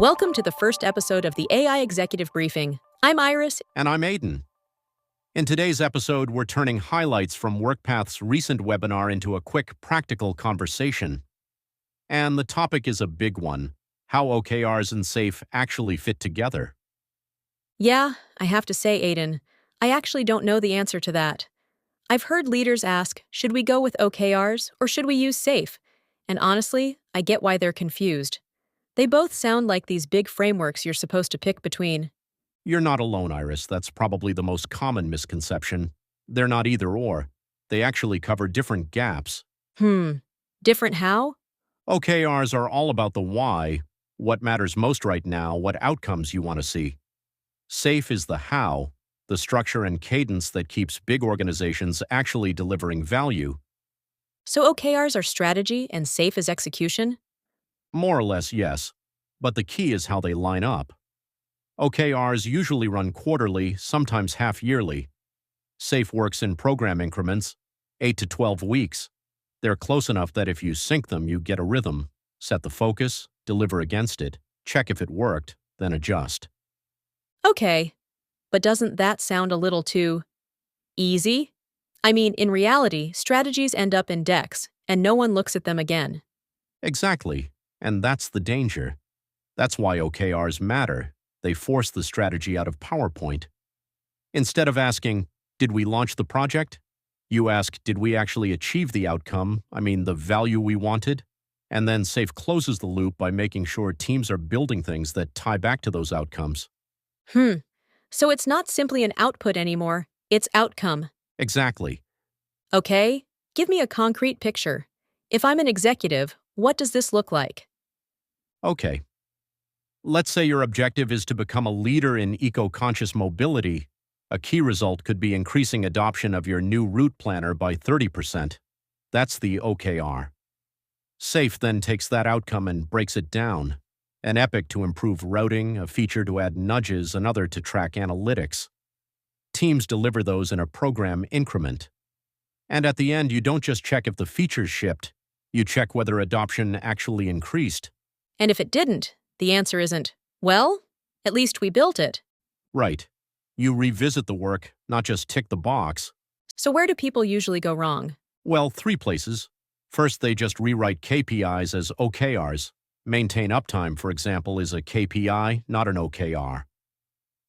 Welcome to the first episode of the AI Executive Briefing. I'm Iris. And I'm Aiden. In today's episode, we're turning highlights from Workpath's recent webinar into a quick, practical conversation. And the topic is a big one: how OKRs and SAFe actually fit together. Yeah, I have to say, Aiden, I actually don't know the answer to that. I've heard leaders ask, should we go with OKRs or should we use SAFe? And honestly, I get why they're confused. They both sound like these big frameworks you're supposed to pick between. You're not alone, Iris. That's probably the most common misconception. They're not either or. They actually cover different gaps. Different how? OKRs are all about the why, what matters most right now, what outcomes you want to see. SAFe is the how, the structure and cadence that keeps big organizations actually delivering value. So OKRs are strategy and SAFe is execution? More or less, yes. But the key is how they line up. OKRs usually run quarterly, sometimes half-yearly. SAFe works in program increments, 8 to 12 weeks. They're close enough that if you sync them, you get a rhythm. Set the focus, deliver against it, check if it worked, then adjust. Okay, but doesn't that sound a little too easy? I mean, in reality, strategies end up in decks, and no one looks at them again. Exactly, and that's the danger. That's why OKRs matter. They force the strategy out of PowerPoint. Instead of asking, did we launch the project? You ask, did we actually achieve the outcome, the value we wanted? And then SAFe closes the loop by making sure teams are building things that tie back to those outcomes. So it's not simply an output anymore, it's outcome. Exactly. Okay, give me a concrete picture. If I'm an executive, what does this look like? Okay. Let's say your objective is to become a leader in eco-conscious mobility. A key result could be increasing adoption of your new route planner by 30%. That's the OKR. SAFe then takes that outcome and breaks it down. An epic to improve routing, a feature to add nudges, another to track analytics. Teams deliver those in a program increment. And at the end, you don't just check if the features shipped, you check whether adoption actually increased. And if it didn't, the answer isn't, well, at least we built it. Right. You revisit the work, not just tick the box. So where do people usually go wrong? Well, 3 places. First, they just rewrite KPIs as OKRs. Maintain uptime, for example, is a KPI, not an OKR.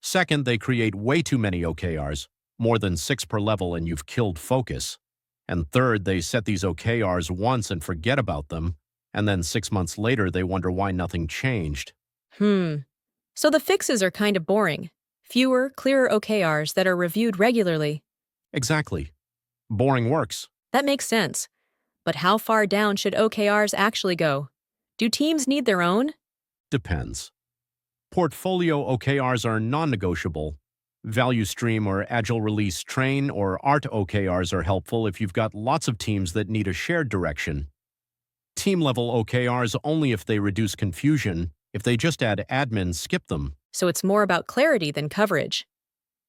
Second, they create way too many OKRs, more than 6 per level, and you've killed focus. And third, they set these OKRs once and forget about them, and then 6 months later they wonder why nothing changed. So the fixes are kind of boring. Fewer, clearer OKRs that are reviewed regularly. Exactly. Boring works. That makes sense. But how far down should OKRs actually go? Do teams need their own? Depends. Portfolio OKRs are non-negotiable. Value stream or agile release train or ART OKRs are helpful if you've got lots of teams that need a shared direction. Team-level OKRs only if they reduce confusion. If they just add admin, skip them. So it's more about clarity than coverage.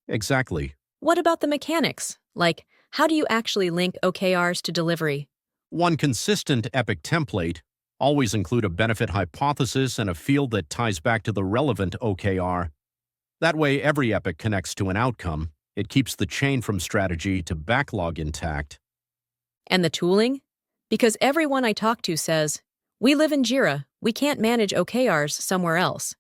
Exactly. What about the mechanics? Like, how do you actually link OKRs to delivery? One consistent epic template. Always include a benefit hypothesis and a field that ties back to the relevant OKR. That way, every epic connects to an outcome. It keeps the chain from strategy to backlog intact. And the tooling? Because everyone I talk to says, we live in Jira, we can't manage OKRs somewhere else.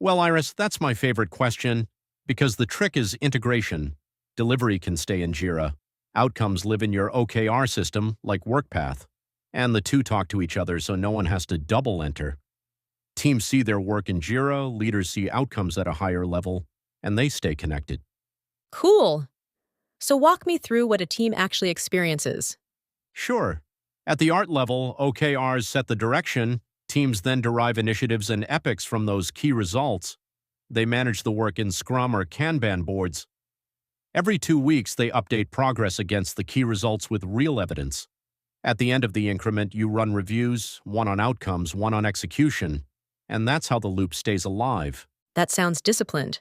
Well, Iris, that's my favorite question, because the trick is integration. Delivery can stay in Jira. Outcomes live in your OKR system, like Workpath. And the two talk to each other so no one has to double enter. Teams see their work in Jira, leaders see outcomes at a higher level, and they stay connected. Cool. So walk me through what a team actually experiences. Sure. At the ART level, OKRs set the direction. Teams then derive initiatives and epics from those key results. They manage the work in Scrum or Kanban boards. Every 2 weeks, they update progress against the key results with real evidence. At the end of the increment, you run reviews, one on outcomes, one on execution, and that's how the loop stays alive. That sounds disciplined.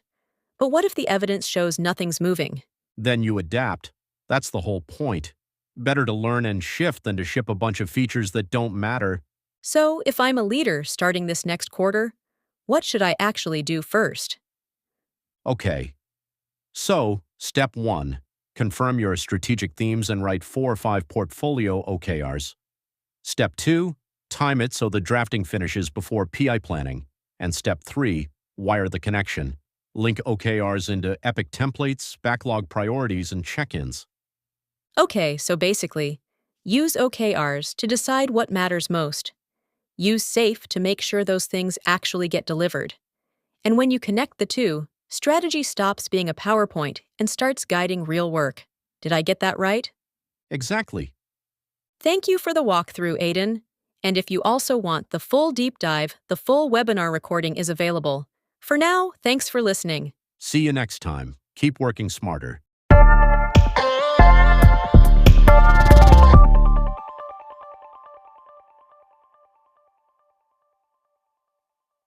But what if the evidence shows nothing's moving? Then you adapt. That's the whole point. Better to learn and shift than to ship a bunch of features that don't matter. So, if I'm a leader starting this next quarter, What should I actually do first? Okay. So, step 1. Confirm your strategic themes and write 4 or 5 portfolio OKRs. Step 2. Time it so the drafting finishes before PI planning. And step 3. Wire the connection. Link OKRs into epic templates, backlog priorities, and check-ins. Okay, so basically, use OKRs to decide what matters most. Use SAFe to make sure those things actually get delivered. And when you connect the two, strategy stops being a PowerPoint and starts guiding real work. Did I get that right? Exactly. Thank you for the walkthrough, Aiden. And if you also want the full deep dive, the full webinar recording is available. For now, thanks for listening. See you next time. Keep working smarter.